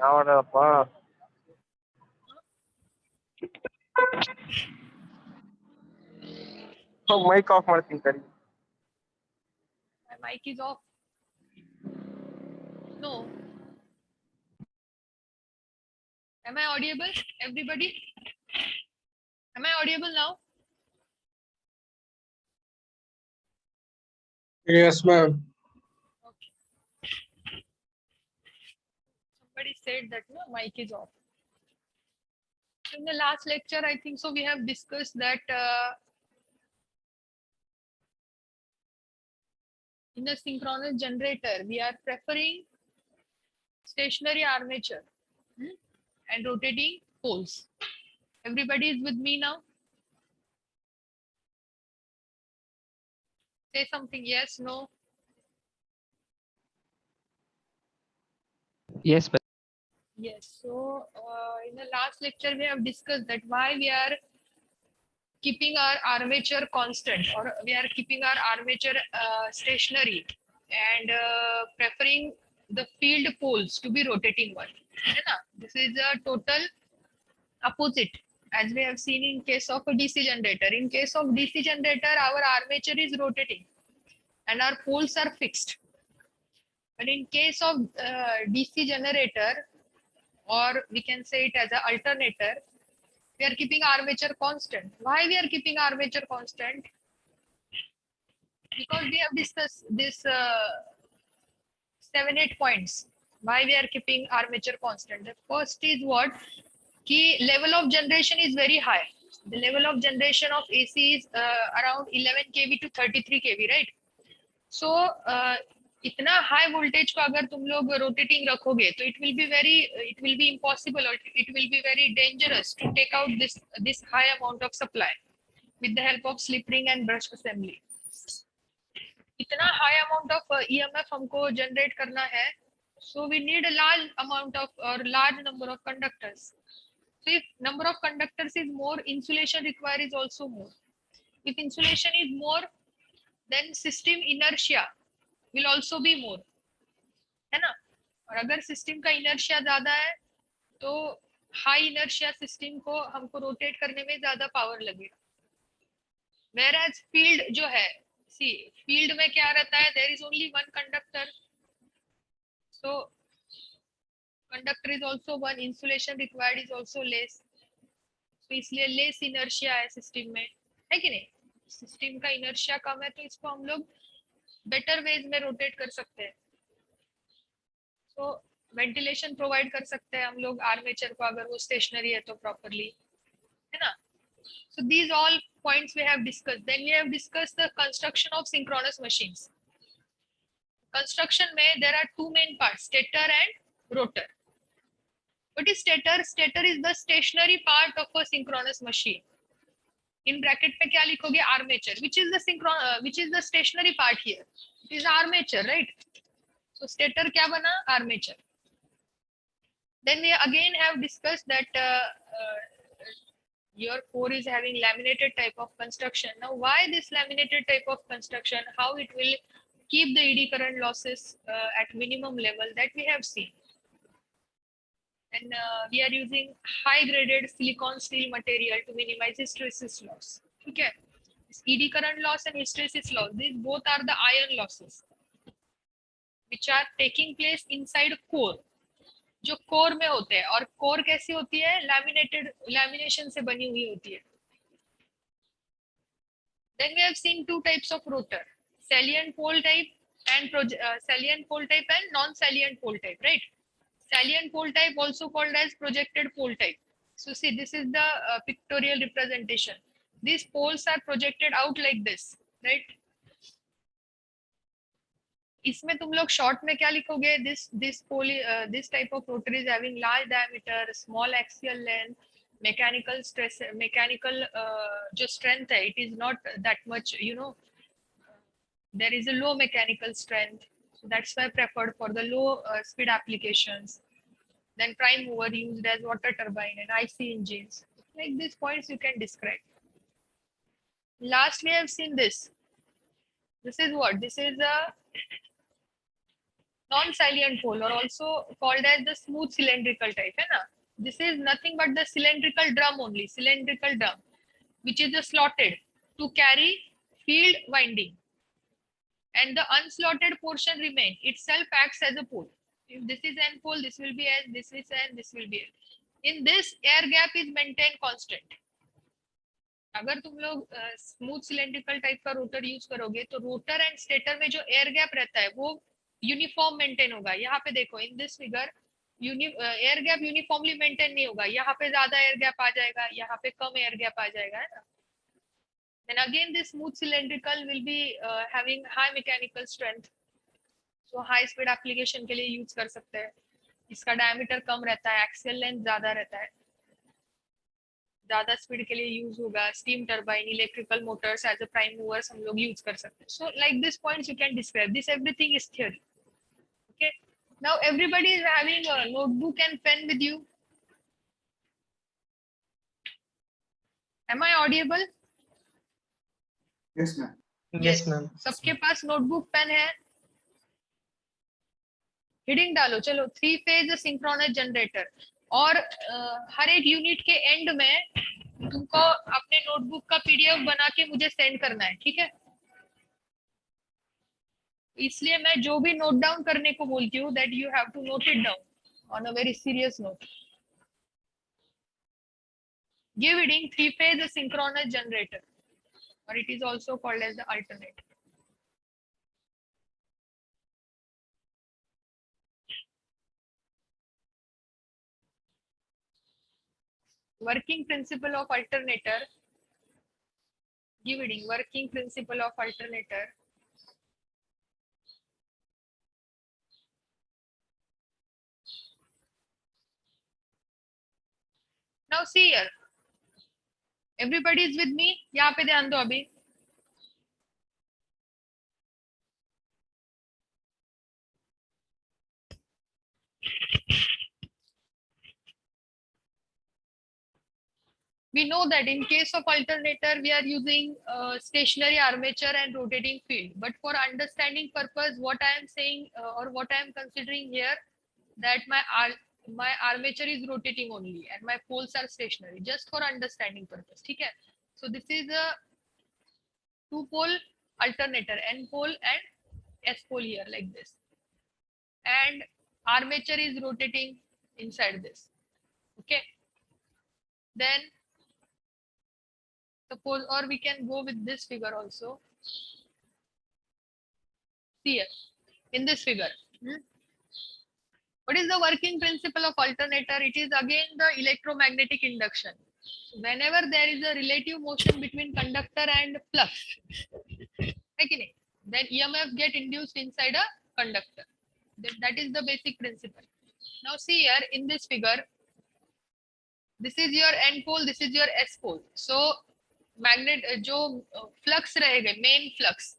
ಯಾವಡಪ್ಪ mic of ಮಾಡ್ತೀನಿ ಕರಿ. My mic is off. No. Am I audible, everybody? Am I audible now? Yes, ma'am. Okay. Somebody said that no mic is off. In the last lecture, I think so, we have discussed that in a synchronous generator, we are preferring stationary armature and rotating poles. Everybody is with me now? Say something, yes, no? Yes, but Yes. So in the last lecture, we have discussed that why we are keeping our armature constant, or we are keeping our armature stationary and preferring the field poles to be rotating one. This is a total opposite as we have seen in case of a DC generator. In case of DC generator, our armature is rotating and our poles are fixed. But in case of DC generator, or we can say it as an alternator, we are keeping armature constant. Why we are keeping armature constant? Because we have discussed this 7-8 points. Why we are keeping armature constant? The first is what? Key level of generation is very high. The level of generation of AC is around 11 kV to 33 kV, right? So इतना high voltage को अगर तुम लोग rotating रखोगे तो it will be impossible और it will be very dangerous to take out this high amount of supply with the help of slip ring and brush assembly. इतना high amount of EMF हमको generate करना है, so we need a large amount of or large number of conductors. So if number of conductors is more, insulation required is also more. If insulation is more, then system inertia will also be more, है ना? और अगर system का inertia ज्यादा है तो high inertia system को हमको रोटेट करने में ज्यादा पावर लगेगा. Whereas फील्ड जो है, सी फील्ड में क्या रहता है, there is only one conductor, so conductor is also one, insulation required is also less, तो इसलिए लेस इनर्शिया है सिस्टम में, है कि नहीं? सिस्टम का इनर्शिया कम है तो इसको हम लोग बेटर वेज में रोटेट कर सकते हैं. तो वेंटिलेशन प्रोवाइड कर सकते हैं हम लोग आर्मेचर को अगर वो स्टेशनरी है तो प्रॉपरली, है ना? So these all points we have discussed. Then we have discussed the construction of synchronous machines. Construction में there are two main parts, stator and rotor. What is stator? Stator is the stationary part of a synchronous machine. In bracket पे क्या लिखोगे? Armature. Which is the stationary part here? It is armature, right? So stator क्या बना? Armature. Then we again have discussed that your core is having laminated type of construction. Now, why this laminated type of construction? How it will keep the eddy current losses at minimum level, that we have seen. And we are using high graded silicon steel material to minimize hysteresis loss. Okay. This eddy current loss and hysteresis loss, these both are the iron losses which are taking place inside core. जो core में होते हैं, और core कैसी होती है? Lamination से बनी हुई होती है. Then we have seen two types of rotor, salient pole type and non-salient pole type, right? Salient pole type also called as projected pole type. So see, this is the pictorial representation. These poles are projected out like this, right? इसमें तुम लोग short में क्या लिखोगे? this type of rotor is having large diameter, small axial length, mechanical जो strength है, it is not that much, there is a low mechanical strength, so that's why preferred for the low speed applications. Then prime mover used as water turbine and IC engines. Like these points you can describe. Last we have seen this. This is what? This is a non-salient pole, or also called as the smooth cylindrical type, है ना? This is nothing but the cylindrical drum only, cylindrical drum, which is slotted to carry field winding, and the unslotted portion remain. Itself acts as a pole. If this is N pole, this will be S, this is N, this will be N. In this, air gap is maintained constant. अगर तुम लोग smooth cylindrical type का rotor use करोगे तो rotor and stator में जो air gap रहता है वो यूनिफॉर्म मेंटेन होगा. यहाँ पे देखो in this figure air gap uniformly maintain नहीं होगा. यहाँ पे ज्यादा एयर गैप आ जाएगा, यहाँ पे कम एयर गैप आ जाएगा, है ना? Then again this smooth cylindrical will be having high mechanical strength, so high speed application के लिए यूज कर सकते हैं. इसका डायमीटर कम रहता है, एक्सियल लेंथ ज्यादा रहता है, ज्यादा स्पीड के लिए यूज होगा. Steam turbine, electrical motors as a prime movers हम लोग यूज कर सकते हैं. So like this points you can describe this. Everything is theory. Okay, now everybody is having a notebook and pen with you. Am I audible? Yes, ma'am. Yes, ma'am. सबके पास notebook pen है? Heading डालो. चलो, 3 phase synchronous generator. और हर एक unit के and में तुमको अपने नोटबुक का पीडीएफ बना के मुझे सेंड करना है, ठीक है? इसलिए मैं जो भी नोट डाउन करने को बोलती हूँ, that you have to note it down on a very serious note. Give reading 3 phase synchronous generator, or it is also called as the alternator. Working principle of alternator. Give reading working principle of alternator. Now see here. Everybody is with me? यहाँ पे ध्यान दो अभी. We know that in case of alternator, we are using stationary armature and rotating field. But for understanding purpose, what I am saying or what I am considering here, that my armature is rotating only and my poles are stationary, just for understanding purpose. Okay. So this is a 2-pole alternator, N pole and S pole here like this. And armature is rotating inside this. Okay. Then suppose, or we can go with this figure also. See here, in this figure. What is the working principle of alternator? It is again the electromagnetic induction. Whenever there is a relative motion between conductor and flux, then EMF get induced inside a conductor. That is the basic principle. Now see here in this figure, this is your N pole, this is your S pole. So magnet जो flux रहेगा, main flux,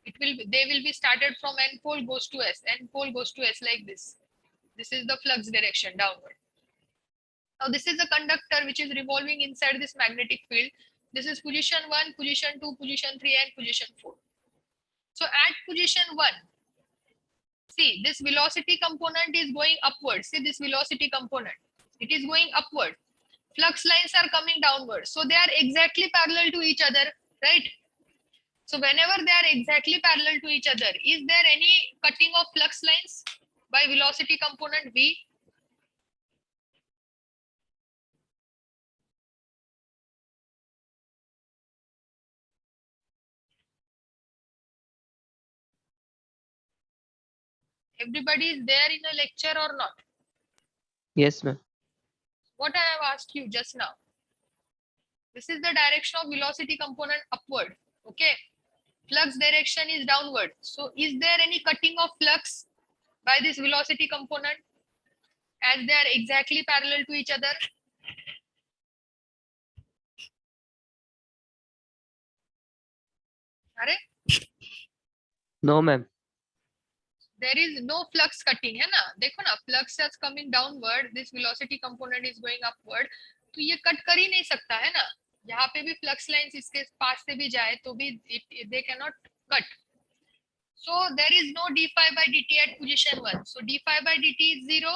they will be started from N pole goes to S, N pole goes to S like this. This is the flux direction downward. Now this is a conductor which is revolving inside this magnetic field. This is position 1, position 2, position 3 and position 4. So at position 1, see this velocity component is going upward. See this velocity component, it is going upward. Flux lines are coming downward. So they are exactly parallel to each other, right? So whenever they are exactly parallel to each other, is there any cutting of flux lines by velocity component V? Everybody is there in a lecture or not? Yes, ma'am. What I have asked you just now. This is the direction of velocity component upward. Okay. Flux direction is downward. So is there any cutting of flux by this velocity component as they are exactly parallel to each other? Are? No, ma'am. There is no flux cutting, है ना? देखो ना, flux is coming downward, this velocity component is going upward. तो ये cut कर ही नहीं सकता है ना? यहाँ पे भी flux lines इसके पास से भी जाए तो भी they cannot cut. So there is no d phi by dt at position 1. So d phi by dt is 0.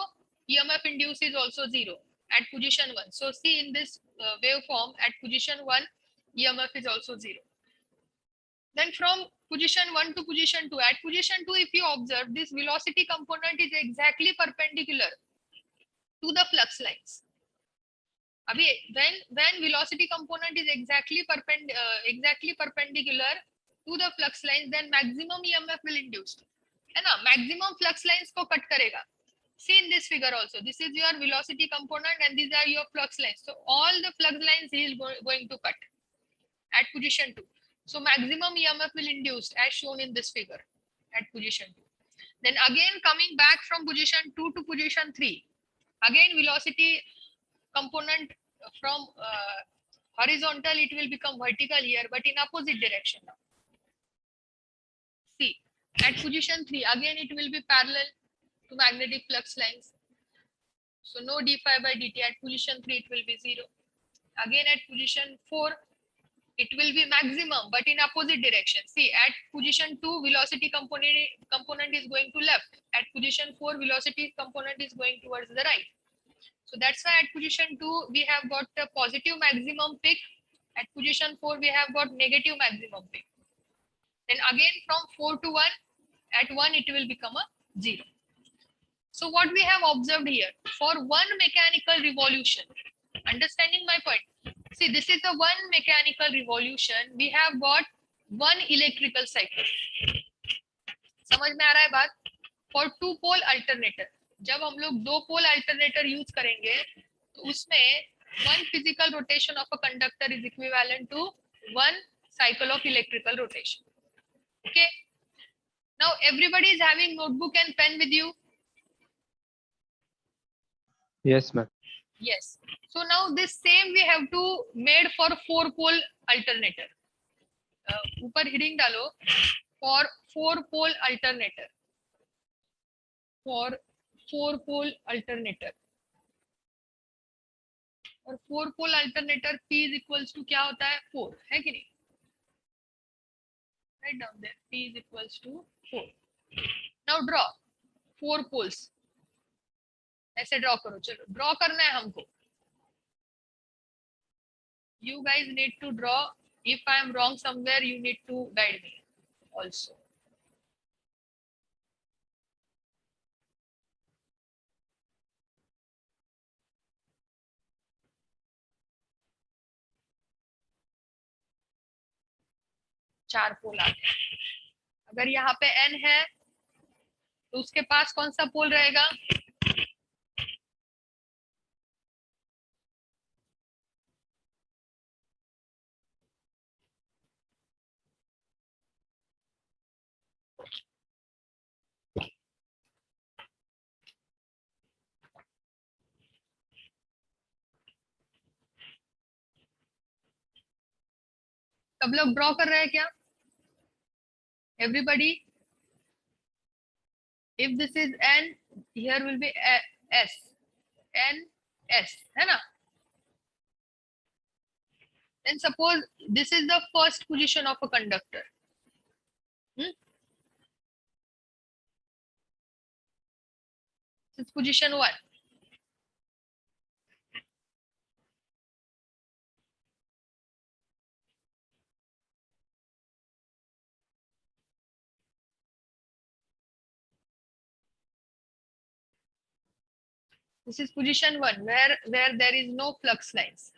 EMF induced is also 0 at position 1. So see in this waveform at position 1, EMF is also 0. Then from position 1 to position 2, at position 2, if you observe, this velocity component is exactly perpendicular to the flux lines. Abhi, when velocity component is exactly perpendicular to the flux lines, then maximum EMF will induce. है ना? Maximum flux lines को cut करेगा. See in this figure also. This is your velocity component and these are your flux lines. So all the flux lines he is going to cut at position 2. So maximum EMF will induce as shown in this figure at position 2. Then again coming back from position 2 to position 3. Again velocity component from horizontal it will become vertical here but in opposite direction now. See at position 3 again it will be parallel to magnetic flux lines. So no d phi by dt. At position 3 it will be 0. Again at position 4 it will be maximum but in opposite direction. See at position 2 velocity component is going to left. At position 4 velocity component is going towards the right. So that's why at position 2 we have got the positive maximum peak. At position 4 we have got negative maximum peak. Then again from 4 to 1, at 1 it will become a 0. So what we have observed here, for one mechanical revolution, understanding my point, see this is the one mechanical revolution, we have got one electrical cycle. समझ में आ रहा है बात? For two pole alternator, जब हम लोग दो pole alternator use करेंगे तो उसमें one physical rotation of a conductor is equivalent to one cycle of electrical rotation. Okay, now everybody is having notebook and pen with you. Yes, ma'am. Yes. So now this same we have to made for four pole alternator. ऊपर heading डालो for four pole alternator. For four pole alternator. और four pole alternator P is equals to क्या होता है 4 है कि नहीं? Write down there P is equals to 4. Now draw four poles. ऐसे ड्रॉ करो. चलो ड्रॉ करना है हमको. You guys need to draw. If I am wrong somewhere, you need to guide me also. चार पोल आ गए. अगर यहाँ पे n है तो उसके पास कौन सा पोल रहेगा? सब लोग ड्रॉ कर रहे हैं क्या? Everybody, if this is n, here will be s, n s, है ना? Then suppose this is the first position of a conductor. This is position 1. This is position 1 where there is no flux lines.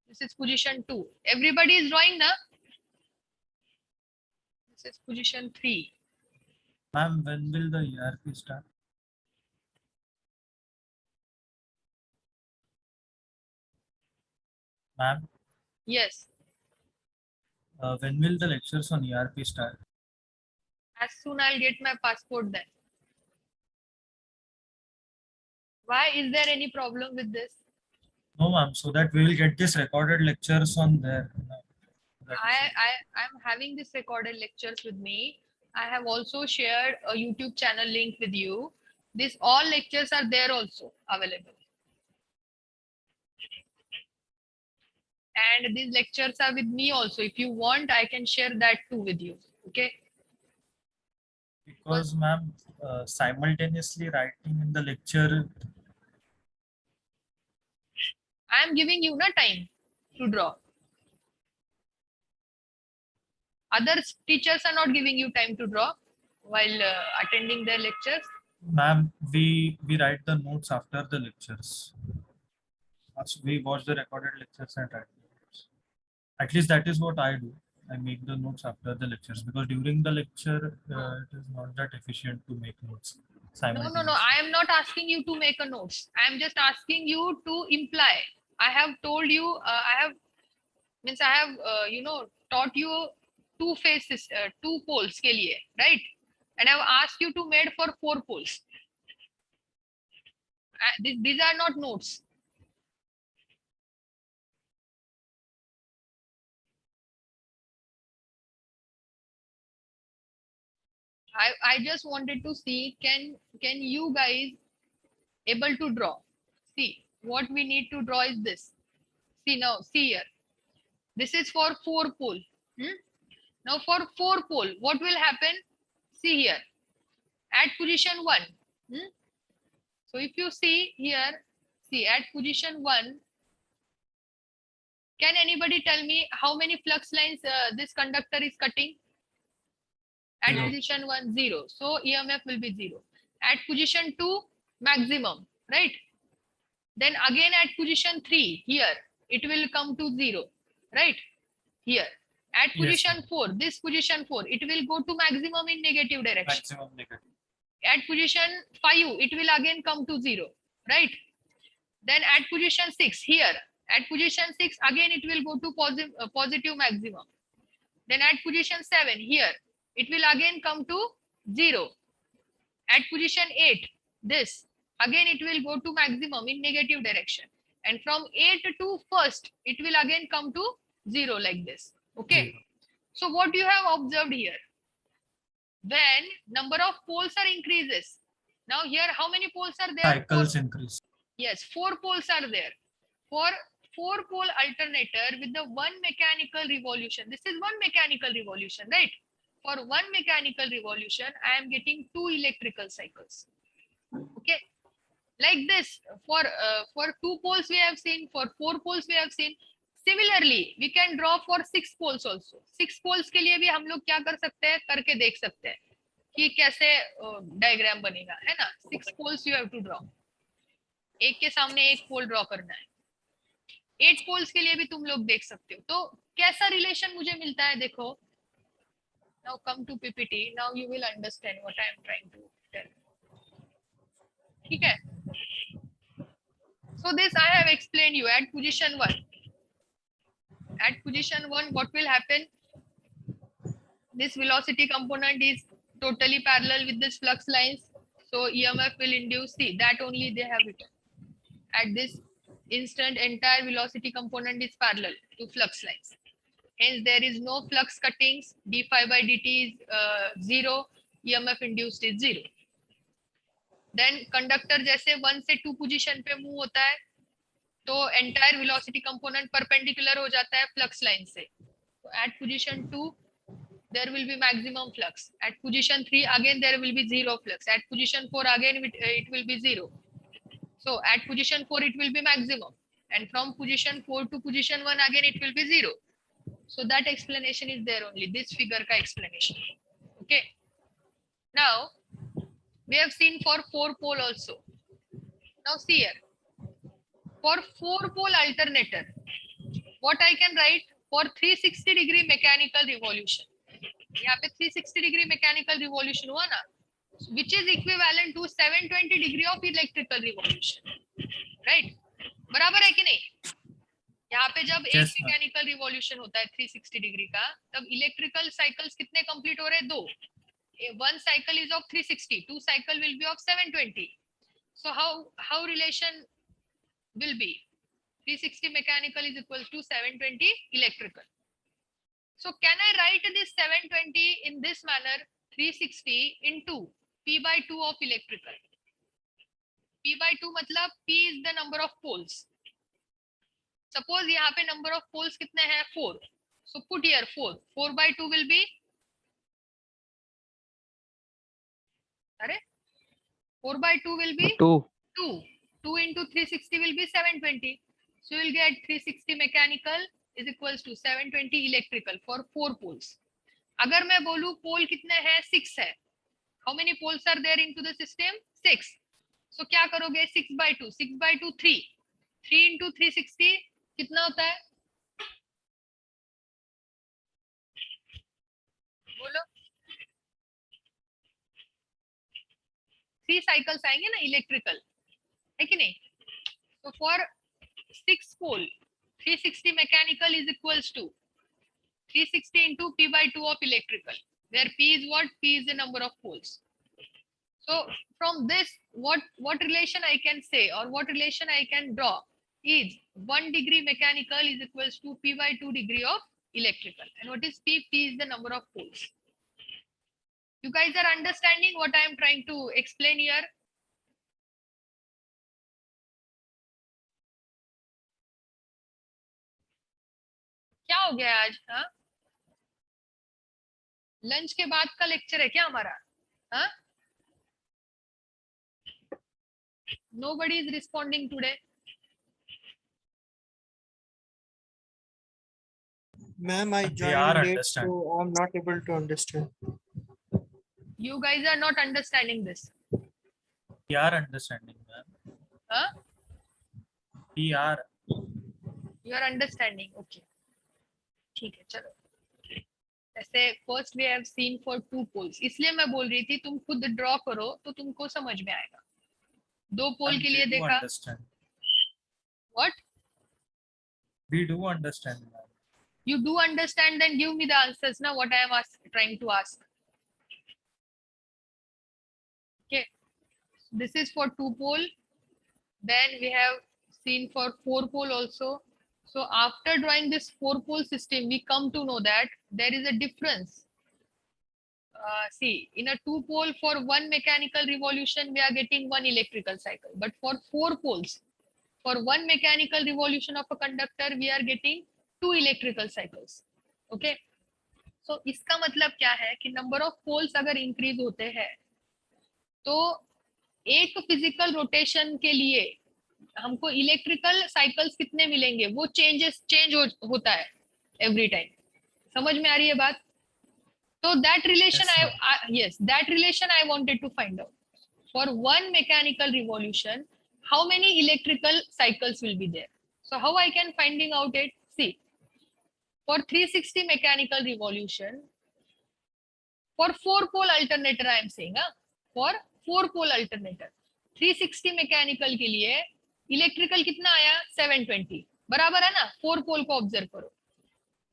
This is position 2. Everybody is drawing now. This is position 3. Ma'am, when will the ERP start? Ma'am, Yes. when will the lectures on ERP start? As soon I'll get my passport then. Why is there any problem with this? No, ma'am, so that we will get this recorded lectures on there. I'm having this recorded lectures with me. I have also shared a YouTube channel link with you. These all lectures are there also available. And these lectures are with me also. If you want, I can share that too with you. Okay. Because ma'am, simultaneously writing in the lecture, I am giving you na time to draw. Other teachers are not giving you time to draw while attending their lectures. ma'am, we write the notes after the lectures. We watch the recorded lectures and write the notes. At least that is what I do. I make the notes after the lectures because during the lecture it is not that efficient to make notes No. simultaneously. I am not asking you to make a notes. I am just asking you to imply. I have told you. I have taught you two faces, two poles के लिए, right? And I have asked you to made for 4 poles. These are not notes. I just wanted to see can you guys able to draw. See what we need to draw is this. See now, see here. This is for 4 pole. Now for 4 pole, what will happen? See here. At position 1. So if you see here, see at position 1, can anybody tell me how many flux lines this conductor is cutting? At 0. Position 1, 0. So EMF will be 0. At position 2, maximum, right? Then again at position 3, here, it will come to 0, right? Here. At Yes, position 4, this position 4, it will go to maximum in negative direction. maximum negative. At position 5, it will again come to 0, right? Then at position 6, here, at position 6, again it will go to positive maximum. Then at position 7, here, it will again come to 0. At position 8, this, again it will go to maximum in negative direction. And from 8 to first, it will again come to 0 like this. Okay. 0. So what you have observed here? When number of poles are increases. Now here, how many poles are there? Cycles increase. Yes, 4 poles are there. For 4 pole alternator with the 1 mechanical revolution, this is 1 mechanical revolution, right? For 1 mechanical revolution, I am getting 2 electrical cycles. Okay, like this. For 2 poles we have seen, for 4 poles we have seen. Similarly, we can draw for 6 poles also. 6 poles के लिए भी हम लोग क्या कर सकते हैं, करके देख सकते हैं कि कैसे डायग्राम बनेगा, है ना? 6 poles you have to draw. एक के सामने एक पोल ड्रॉ करना है. 8 पोल्स के लिए भी तुम लोग देख सकते हो. तो कैसा रिलेशन मुझे मिलता है, देखो. Now come to PPT. Now you will understand what I am trying to tell. ठीक है? So this I have explained you at position 1. At position 1, what will happen? This velocity component is totally parallel with this flux lines. So EMF will induce. See, that only they have written. At this instant, entire velocity component is parallel to flux lines. Hence, there is no flux cuttings. d phi by dt is 0. EMF induced is 0. Then conductor जैसे 1 से 2 position पे move होता है, तो entire velocity component perpendicular हो जाता है flux line से. So at position 2, there will be maximum flux. At position 3, again there will be 0 flux. At position 4, again it will be 0. So at position 4, it will be maximum. And from position 4 to position 1, again it will be 0. So that explanation is there only. This figure ka explanation. Okay. Now, we have seen for 4 pole also. Now see here. For 4 pole alternator, what I can write? For 360 degree mechanical revolution. यहाँ पे 360 degree mechanical revolution हुआ ना, which is equivalent to 720 degree of electrical revolution, right? बराबर है कि नहीं? यहाँ पे जब एक मैकेनिकल रिवॉल्यूशन होता है 360 डिग्री का, तब इलेक्ट्रिकल साइकिल्स कितने कंप्लीट हो रहे हैं? 2. 1 cycle is of 360, 2 cycle will be of 720. So how relation will be? 360 mechanical is equal to 720 electrical. So can I write this 720 in this manner? 360 into P by 2 of electrical. P by 2 मतलब P is the number of poles. Suppose यहाँ पे number of poles कितने हैं? 4. So put here 4. 4 by 2 will be अरे 4 by 2 will be 2. 2. 2 into 360 will be 720. So you'll get 360 mechanical is equals to 720 electrical for 4 poles. अगर मैं बोलूं पोल कितने हैं 6 है. How many poles are there into the system? 6. So क्या करोगे 6 by 2 6 by 2 3 3 into 360 कितना होता है बोलो 3 साइकिल्स आएंगे ना इलेक्ट्रिकल है कि नहीं. So for 6 pole 360 mechanical is equals to 360 into P by 2 of electrical, where P is what? P is the number of poles. So from this, what relation I can say or what relation I can draw is 1 degree mechanical is equals to P by 2 degree of electrical. And what is P? P is the number of poles. You guys are understanding what I am trying to explain here? क्या हो गया आज? हाँ, lunch के बाद का lecture है क्या हमारा? हाँ, nobody is responding today. Ma'am, I They joined are late, understand. so I'm not able to understand. You guys are not understanding this. We are understanding, ma'am. Huh? We are. You are understanding. Okay. ठीक है चलो. ऐसे first we have seen for 2 poles. इसलिए मैं बोल रही थी तुम खुद ड्रॉ करो तो तुमको समझ में आएगा. 2 पोल के लिए We do देखा. understand. What? We do understand, ma'am. You do understand, then give me the answers now what I am trying to ask. Okay. This is for 2 pole. Then we have seen for 4 pole also. So after drawing this 4 pole system, we come to know that there is a difference. See, in a 2 pole, for 1 mechanical revolution, we are getting 1 electrical cycle. But for 4 poles, for 1 mechanical revolution of a conductor, we are getting 2 electrical cycles. Okay. So इसका मतलब क्या है कि number of poles अगर increase होते हैं तो एक फिजिकल रोटेशन के लिए हमको इलेक्ट्रिकल साइकिल्स कितने मिलेंगे वो चेंज होता है एवरी टाइम. समझ में आ रही है बात? तो that relation that relation I wanted to find out. For 1 mechanical revolution, how many electrical cycles will be there? So how I can finding out it? See, for 360 mechanical revolution, for 4 pole alternator I am saying, for 4 pole alternator 360 mechanical के लिए electrical कितना आया 720. बराबर है ना. 4 पोल को observe करो.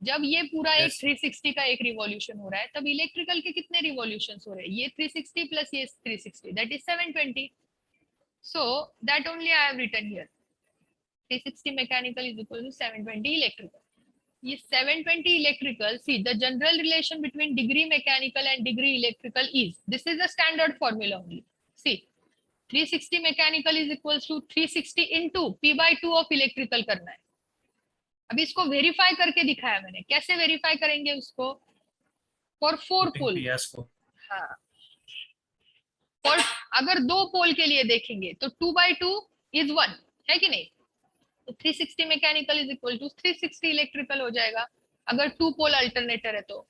जब ये पूरा एक 360 का एक रिवॉल्यूशन हो रहा है तब इलेक्ट्रिकल के कितने रिवॉल्यूशंस हो रहे हैं? ये 360 प्लस ये 360, that is 720. So that only I have written here. 360 mechanical is equal to 720 electrical. ये 720 electrical, see the general relation between degree mechanical and degree electrical is, this is the standard formula only. See, 360 mechanical is equals to 360 into P by 2 of electrical करना है. अभी इसको verify करके दिखाया मैंने. कैसे verify करेंगे उसको? For 4 pole. हाँ. For अगर 2 पोल के लिए देखेंगे तो 2 by 2 is 1 है कि नहीं? तो 360 mechanical is equal to 360 electrical हो जाएगा अगर 2 पोल अल्टरनेटर है. तो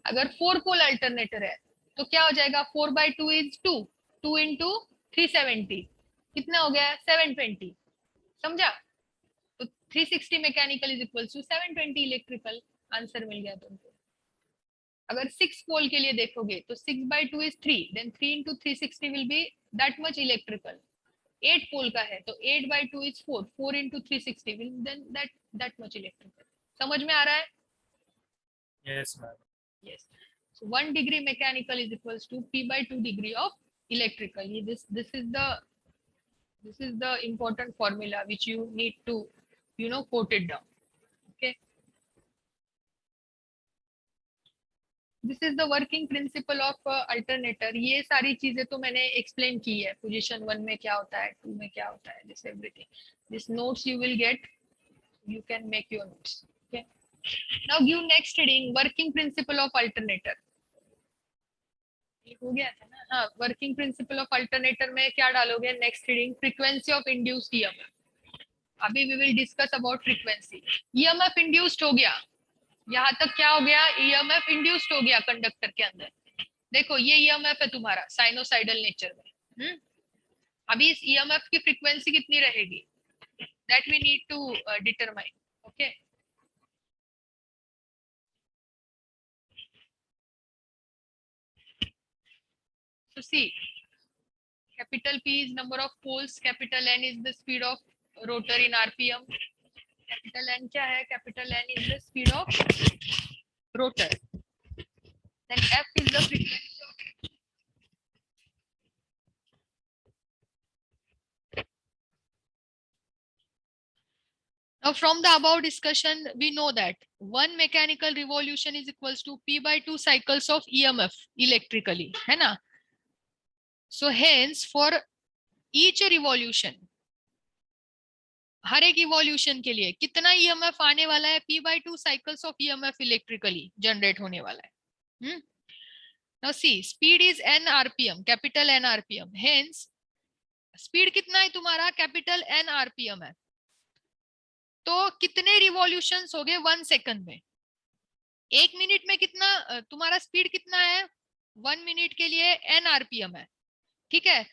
अगर 4 पोल अल्टरनेटर है तो क्या हो जाएगा? 4 by 2 इज 2 2 into 370 कितना हो गया? 720. समझा? तो 360 mechanical is equal to 720 electrical. Answer मिल गया तुमको. अगर 6 पोल के लिए देखोगे तो 6 by 2 is 3, then 3 into 360 will be that much electrical. 8 पोल का है तो 8 by 2 is 4, 4 into 360 will then that much electrical. समझ में आ रहा है? Yes, ma'am. Yes. So 1 degree mechanical is equals to P by 2 degree of electrical. This is the important formula which you need to quote it down. Okay. This is the working principle of alternator. ये सारी चीजें तो मैंने explain की है. Position 1 में क्या होता है, 2 में क्या होता है, this everything. This notes you will get, you can make your notes. Okay. Now give next reading, working principle of alternator. ये हो गया था ना। हाँ, वर्किंग प्रिंसिपल ऑफ अल्टरनेटर में क्या डालोगे next reading? Frequency of induced EMF. अभी we will discuss about frequency. EMF induced हो गया, यहाँ तक क्या हो गया? ईएमएफ इंड्यूस्ड हो गया कंडक्टर के अंदर। देखो ये ईएमएफ है तुम्हारा साइनोसाइडल नेचर में। अभी इस ईएमएफ की फ्रीक्वेंसी कितनी रहेगी? That we need to determine. Okay, so see, capital P is number of poles, capital N is the speed of rotor in RPM. Capital N क्या है? Capital N is the speed of rotor. Then F is the frequency of now from the above discussion we know that one mechanical revolution is equals to P by 2 cycles of EMF electrically, है ना? So hence for each revolution, हर एक evolution के लिए कितना EMF आने वाला है? P by 2 cycles of EMF electrically generate होने वाला है। Now see, speed is n rpm, capital N rpm. Hence speed कितना है तुम्हारा? कैपिटल N rpm है। तो कितने रिवॉल्यूशंस हो गए 1 सेकंड में? 1 मिनट में कितना तुम्हारा स्पीड कितना है? 1 मिनट के लिए n rpm है, ठीक है?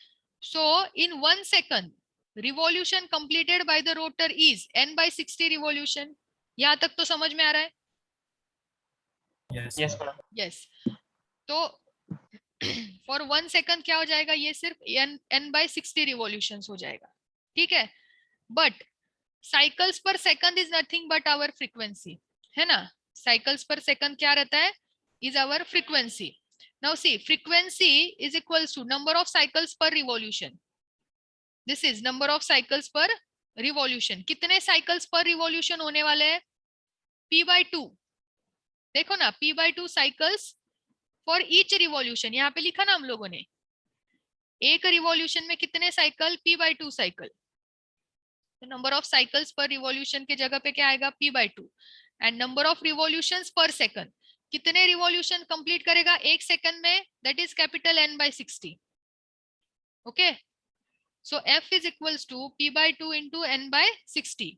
सो इन 1 second revolution completed by the rotor is n by 60 revolution. यहां तक तो समझ में आ रहा है? Yes. Yes, madam. यस। तो फॉर 1 सेकंड क्या हो जाएगा? ये सिर्फ n by 60 रिवॉल्यूशंस हो जाएगा, ठीक है? But cycles per second is nothing but our frequency, है ना? साइकिल्स पर सेकंड क्या रहता है? Is our frequency. Now see, frequency is equals to number of cycles per revolution. This is number of cycles per revolution. कितने cycles per revolution होने वाले हैं? P by 2। देखो ना, P by 2 cycles for each revolution. यहाँ पे लिखा ना हम लोगों ने, एक रिवॉल्यूशन में कितने cycle? P by 2 cycle. Number of cycles per revolution के जगह पे क्या आएगा? P by 2। And number of revolutions पर सेकंड, कितने रिवॉल्यूशन कंप्लीट करेगा 1 सेकंड में? That is capital N by 60। Okay, so F is equals to P by 2 into N by 60.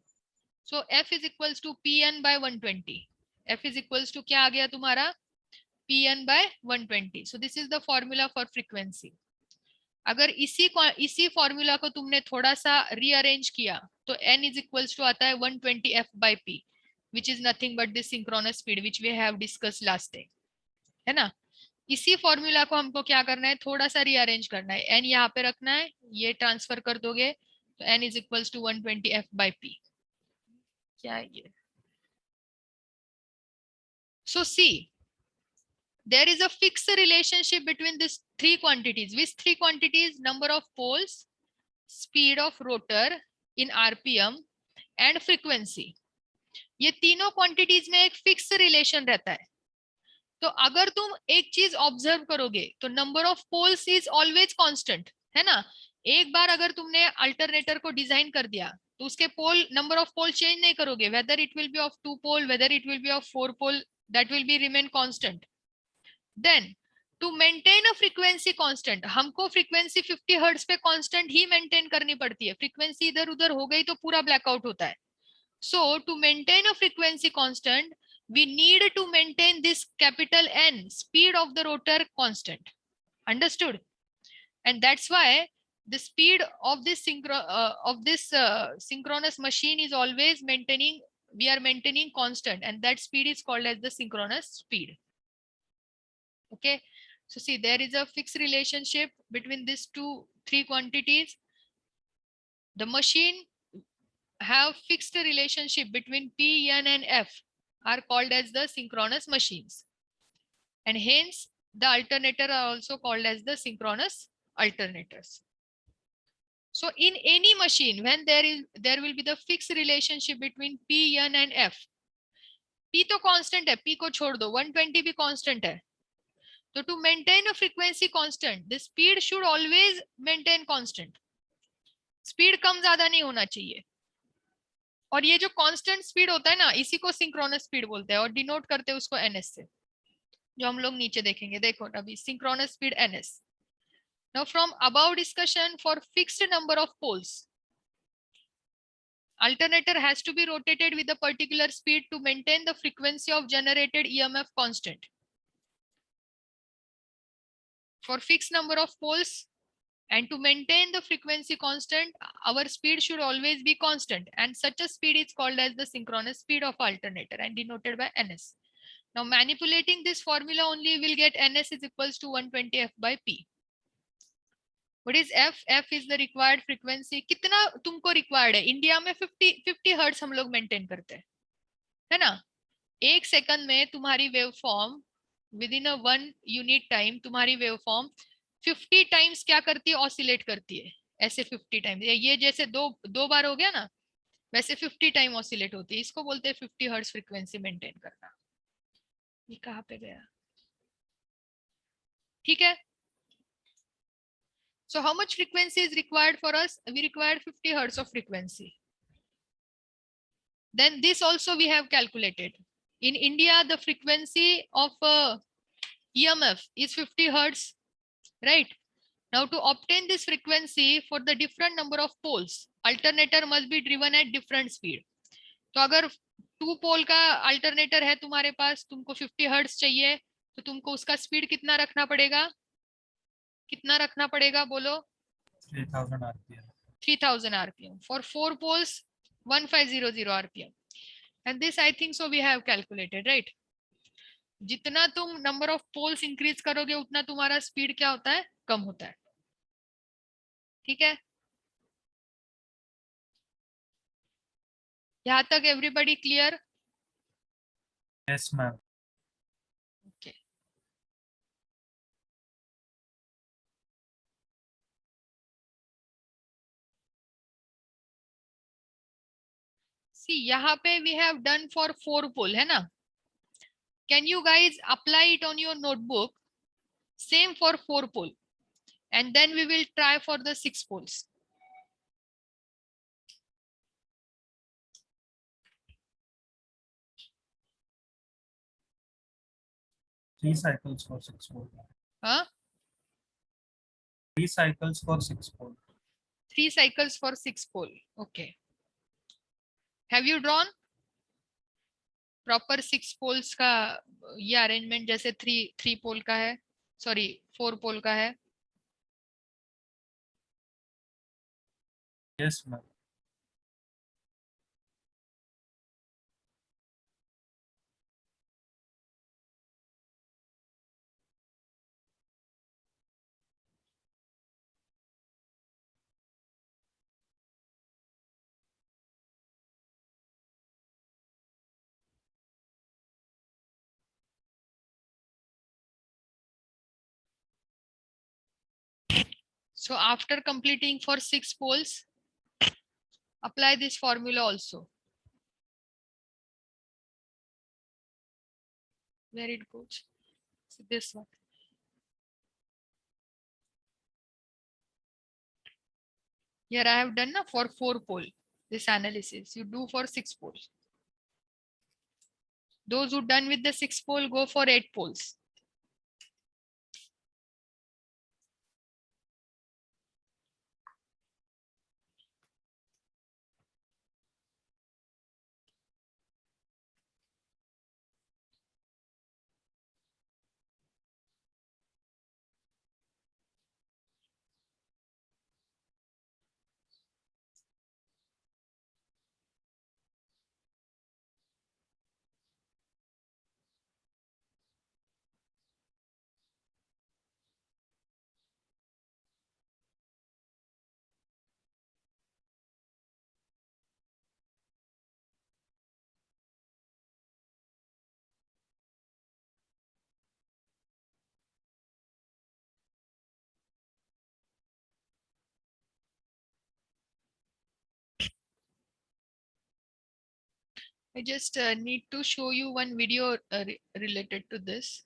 So F is equals to Pn by 120. F is equals to क्या आ गया तुम्हारा? Pn by 120. So this is the formula for frequency. अगर इसी formula को तुमने थोड़ा सा rearrange किया तो n is equals to आता है 120 F by P, which is nothing but this synchronous speed which we have discussed last day, है ना? इसी फॉर्मूला को हमको क्या करना है? थोड़ा सा रीअरेंज करना है। n यहाँ पे रखना है, ये ट्रांसफर कर दोगे तो n is equals to 120 F by P। क्या है ये? So see, there is a fixed relationship between these three quantities. Which three quantities? Number of poles, speed of rotor in RPM and frequency. ये तीनों quantities में एक fix relation रहता है। तो अगर तुम एक चीज ऑब्जर्व करोगे तो number of poles is always constant, है ना? एक बार अगर तुमने अल्टरनेटर को डिजाइन कर दिया तो उसके pole, number of pole change नहीं करोगे। Whether it will be of 2 pole, whether it will be of 4 pole, that will be remain constant. Then to maintain a frequency constant, हमको frequency 50 हर्ट्ज पे constant ही maintain करनी पड़ती है। frequency इधर उधर हो गई तो पूरा blackout होता है। So to maintain a frequency constant, we need to maintain this capital N, speed of the rotor constant. Understood? And that's why the speed of this synchronous machine is always maintaining, we are maintaining constant, and that speed is called as the synchronous speed. Okay, so see, there is a fixed relationship between these three quantities. The machine have fixed relationship between P, N and F are called as the synchronous machines, and hence the alternator are also called as the synchronous alternators. So in any machine, when there will be the fixed relationship between P, N and F. P तो constant है, P को छोड़ दो, 120 भी constant है। So to maintain a frequency constant, the speed should always maintain constant. Speed कम ज्यादा नहीं होना चाहिए। और ये जो constant speed होता है ना, इसी को synchronous speed बोलते हैं और denote करते हैं उसको NS से। जो हम लोग नीचे देखेंगे. देखो अभी synchronous speed ns. Now from above discussion, for fixed number of poles, alternator has to be rotated with a particular speed to maintain the frequency of generated EMF constant. For fixed number of poles and to maintain the frequency constant, our speed should always be constant, and such a speed is called as the synchronous speed of alternator and denoted by ns. Now manipulating this formula only will get ns is equals to 120 f by p. What is f? F is the required frequency. कितना तुमको required है? India में 50 hertz हम लोग maintain करते हैं, है ना. एक सेकंड में तुम्हारी wave form with in a 1 unit time तुम्हारी वेव फॉर्म 50 टाइम्स क्या करती है? ऑसिलेट करती है. ऐसे 50 टाइम्स, ये जैसे दो बार हो गया ना, वैसे 50 टाइम ऑसिलेट होती है. इसको बोलते हैं 50 हर्ट्ज फ्रीक्वेंसी मेंटेन करना. ये कहाँ पे गया? ठीक है. So how much frequency is required for us? We require 50 hertz of frequency. Then this also we have calculated. In India, the frequency of EMF is 50 hertz, right? Now to obtain this frequency for the different number of poles, alternator must be driven at different speed. तो अगर 2 पोल का alternator है तुम्हारे पास, तुमको 50 hertz चाहिए, तो तुमको उसका स्पीड कितना रखना पड़ेगा? कितना रखना पड़ेगा बोलो? 3000 RPM. 3000 RPM. For 4 poles, 1500 RPM. And this I think so we have calculated, right? जितना तुम नंबर ऑफ पोल्स इंक्रीज करोगे उतना तुम्हारा स्पीड क्या होता है? कम होता है. ठीक है. यहाँ तक everybody clear? Yes, ma'am. Okay. See यहाँ पे we have done for 4 pole, है ना. Can you guys apply it on your notebook? Same for 4 pole, and then we will try for the 6 poles. Three cycles for 6 pole. Huh? 3 cycles for 6 pole. 3 cycles for 6 pole. Okay. Have you drawn proper 6 poles का ये arrangement जैसे 3 पोल का है, sorry 4 पोल का है? Yes, ma'am. So after completing for 6 poles, apply this formula also. Where it goes? So this one. Here I have done for 4 pole this analysis. You do for 6 poles. Those who done with the 6 pole go for 8 poles. I just need to show you one video related to this.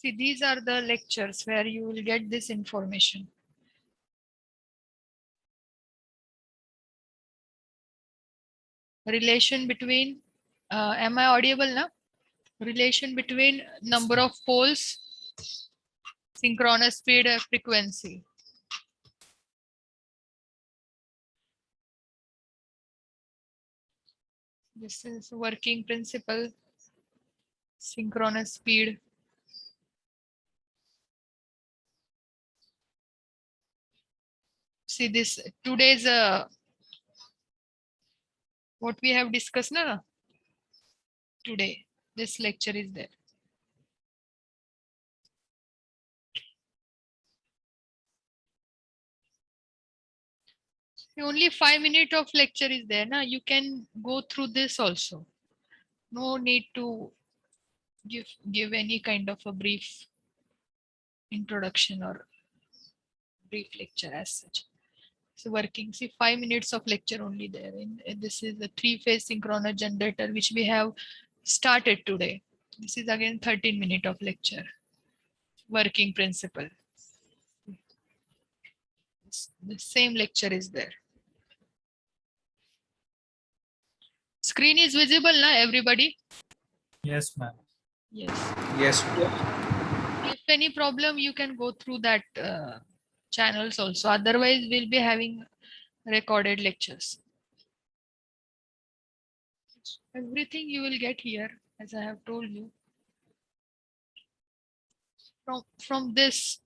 See, these are the lectures where you will get this information. Relation between, am I audible now? Relation between number of poles, synchronous speed, frequency. This is working principle, synchronous speed. See this today's what we have discussed now. Today, this lecture is there. Only 5 minutes of lecture is there. Now you can go through this also. No need to give any kind of a brief introduction or brief lecture as such. So working, see 5 minutes of lecture only there. This is the 3-phase synchronous generator which we have started today. This is again 13 minutes of lecture. Working principle. The same lecture is there. Screen is visible now, everybody? Yes, ma'am. Yes. Yes. If any problem, you can go through that channels also. Otherwise, we'll be having recorded lectures. Everything you will get here, as I have told you. From this